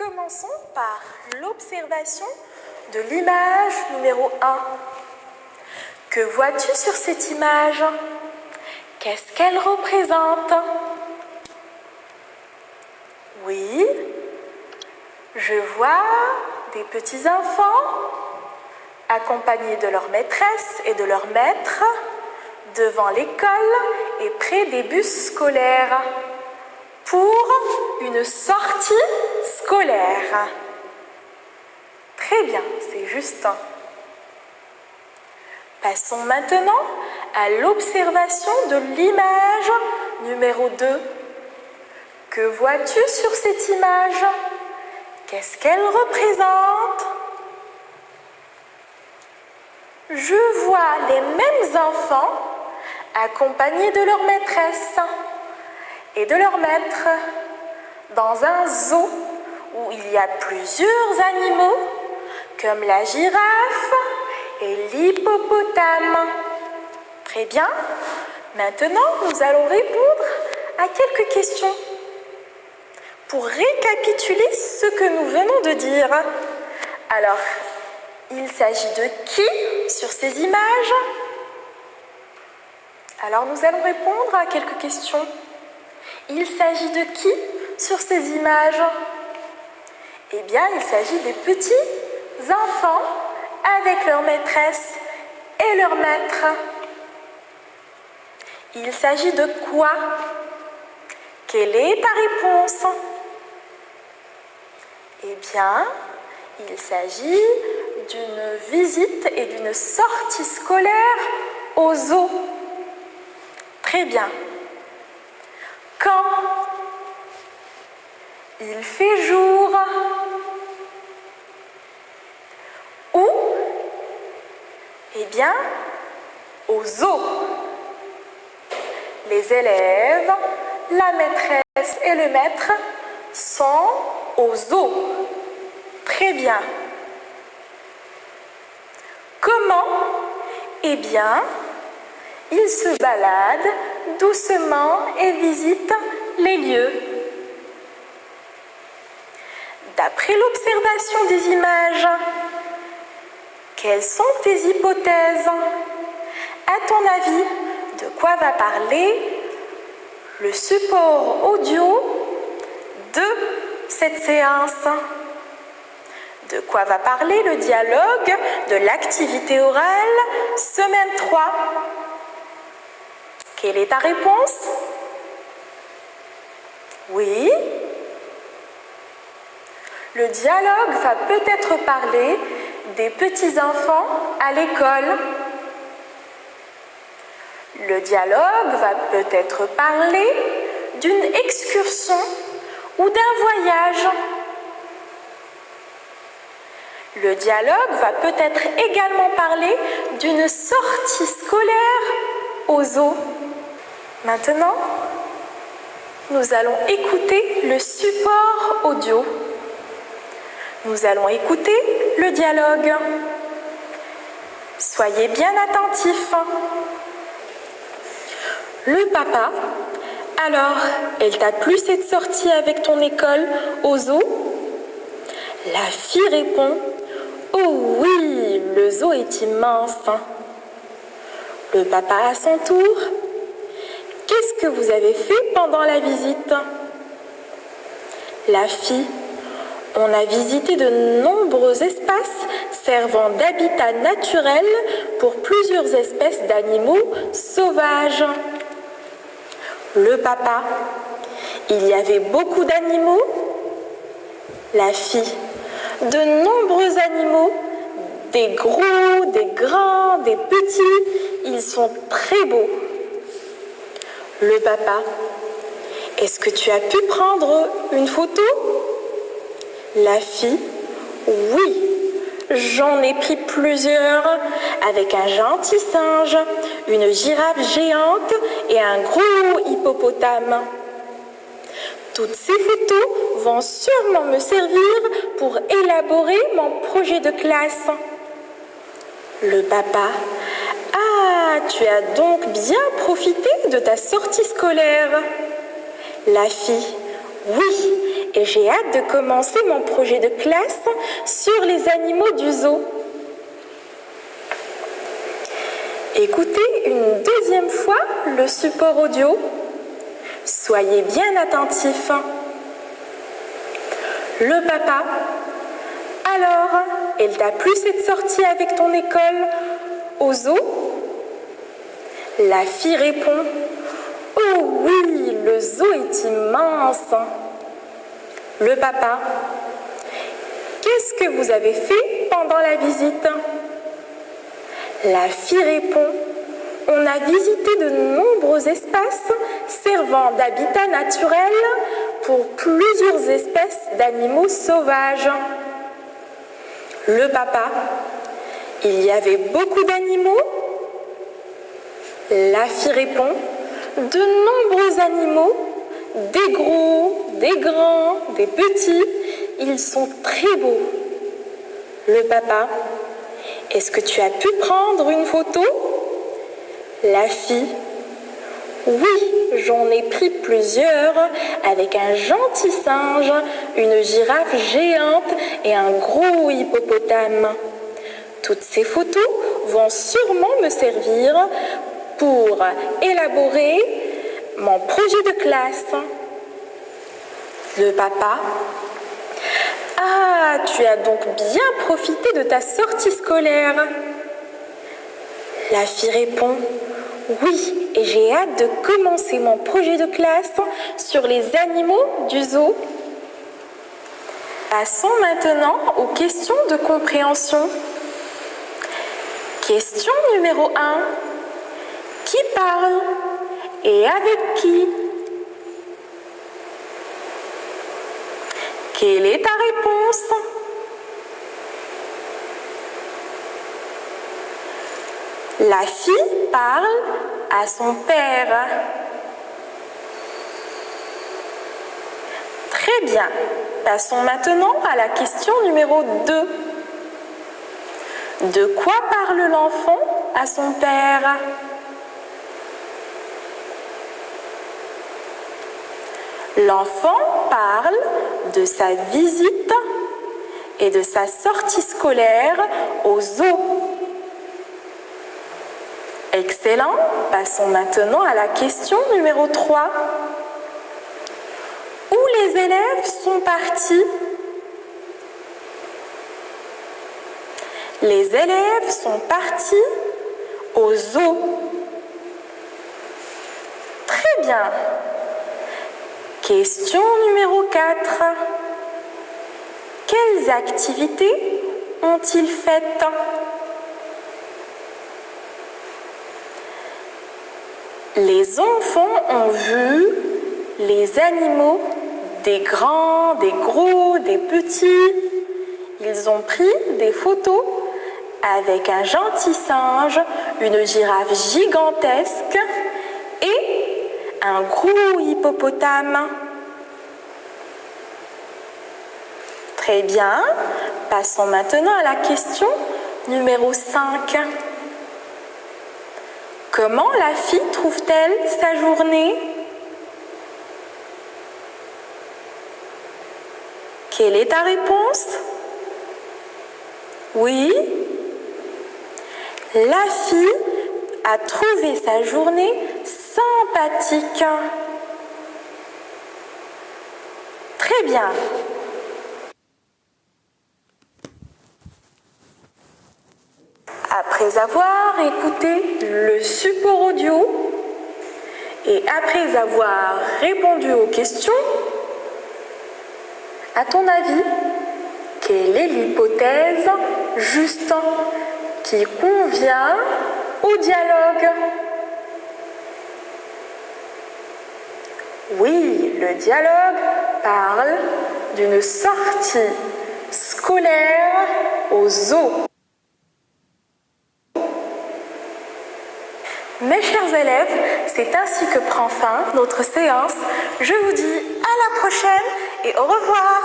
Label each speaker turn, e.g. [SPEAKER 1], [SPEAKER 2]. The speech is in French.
[SPEAKER 1] Commençons par l'observation de l'image numéro 1. Que vois-tu sur cette image? Qu'est-ce qu'elle représente? Oui, je vois des petits enfants accompagnés de leur maîtresse et de leur maître devant l'école et près des bus scolaires pour une sortie scolaire. Très bien, c'est juste. Passons maintenant à l'observation de l'image numéro 2. Que vois-tu sur cette image? Qu'est-ce qu'elle représente? Je vois les mêmes enfants accompagnés de leur maîtresse et de leur maître dans un zoo où il y a plusieurs animaux comme la girafe et l'hippopotame. Très bien. Maintenant, nous allons répondre à quelques questions pour récapituler ce que nous venons de dire. Alors, il s'agit de qui sur ces images? Alors, nous allons répondre à quelques questions. Il s'agit de qui sur ces images? Eh bien, il s'agit des petits enfants avec leur maîtresse et leur maître. Il s'agit de quoi? Quelle est ta réponse? Eh bien, il s'agit d'une visite et d'une sortie scolaire au zoo. Très bien. Quand? Il fait jour. Où? Eh bien, au zoo. Les élèves, la maîtresse et le maître sont au zoo. Très bien. Comment? Eh bien, ils se baladent doucement et visitent les lieux. D'après l'observation des images, quelles sont tes hypothèses? À ton avis, de quoi va parler le support audio de cette séance? De quoi va parler le dialogue de l'activité orale semaine 3? Quelle est ta réponse? Oui. Le dialogue va peut-être parler des petits-enfants à l'école. Le dialogue va peut-être parler d'une excursion ou d'un voyage. Le dialogue va peut-être également parler d'une sortie scolaire au zoo. Maintenant, nous allons écouter le support audio. Nous allons écouter le dialogue. Soyez bien attentifs. Le papa: alors, elle t'a plu cette sortie avec ton école au zoo? La fille répond: oh oui, le zoo est immense. Le papa à son tour: qu'est-ce que vous avez fait pendant la visite? La fille: on a visité de nombreux espaces servant d'habitat naturel pour plusieurs espèces d'animaux sauvages. Le papa: il y avait beaucoup d'animaux? La fille: de nombreux animaux, des gros, des grands, des petits, ils sont très beaux. Le papa: est-ce que tu as pu prendre une photo? La fille: oui, j'en ai pris plusieurs avec un gentil singe, une girafe géante et un gros hippopotame. Toutes ces photos vont sûrement me servir pour élaborer mon projet de classe. Le papa: ah, tu as donc bien profité de ta sortie scolaire. La fille: oui, et j'ai hâte de commencer mon projet de classe sur les animaux du zoo. Écoutez une deuxième fois le support audio. Soyez bien attentifs. Le papa. Alors, elle t'a plu cette sortie avec ton école au zoo? La fille répond: oh oui, le zoo est immense. Le papa: qu'est-ce que vous avez fait pendant la visite? La fille répond: on a visité de nombreux espaces servant d'habitat naturel pour plusieurs espèces d'animaux sauvages. Le papa: il y avait beaucoup d'animaux? La fille répond: de nombreux animaux, des gros, des grands, des petits, ils sont très beaux. Le papa: est-ce que tu as pu prendre une photo? La fille: oui, j'en ai pris plusieurs avec un gentil singe, une girafe géante et un gros hippopotame. Toutes ces photos vont sûrement me servir pour élaborer mon projet de classe. Le papa: ah, tu as donc bien profité de ta sortie scolaire. La fille répond: oui, et j'ai hâte de commencer mon projet de classe sur les animaux du zoo. Passons maintenant aux questions de compréhension. Question numéro 1. Qui parle et avec qui? Quelle est ta réponse? La fille parle à son père. Très bien. Passons maintenant à la question numéro 2. De quoi parle l'enfant à son père? L'enfant parle de sa visite et de sa sortie scolaire au zoo. Excellent. Passons maintenant à la question numéro 3. Où les élèves sont partis? Les élèves sont partis au zoo. Très bien. Question numéro 4. Quelles activités ont-ils faites? Les enfants ont vu les animaux, des grands, des gros, des petits. Ils ont pris des photos avec un gentil singe, une girafe gigantesque et un gros hippopotame. Très bien. Passons maintenant à la question numéro 5. Comment la fille trouve-t-elle sa journée? Quelle est ta réponse? Oui. La fille a trouvé sa journée sympathique. Très bien. Après avoir écouté le support audio et après avoir répondu aux questions, à ton avis, quelle est l'hypothèse juste qui convient au dialogue? Oui, le dialogue parle d'une sortie scolaire au zoo. Mes chers élèves, c'est ainsi que prend fin notre séance. Je vous dis à la prochaine et au revoir.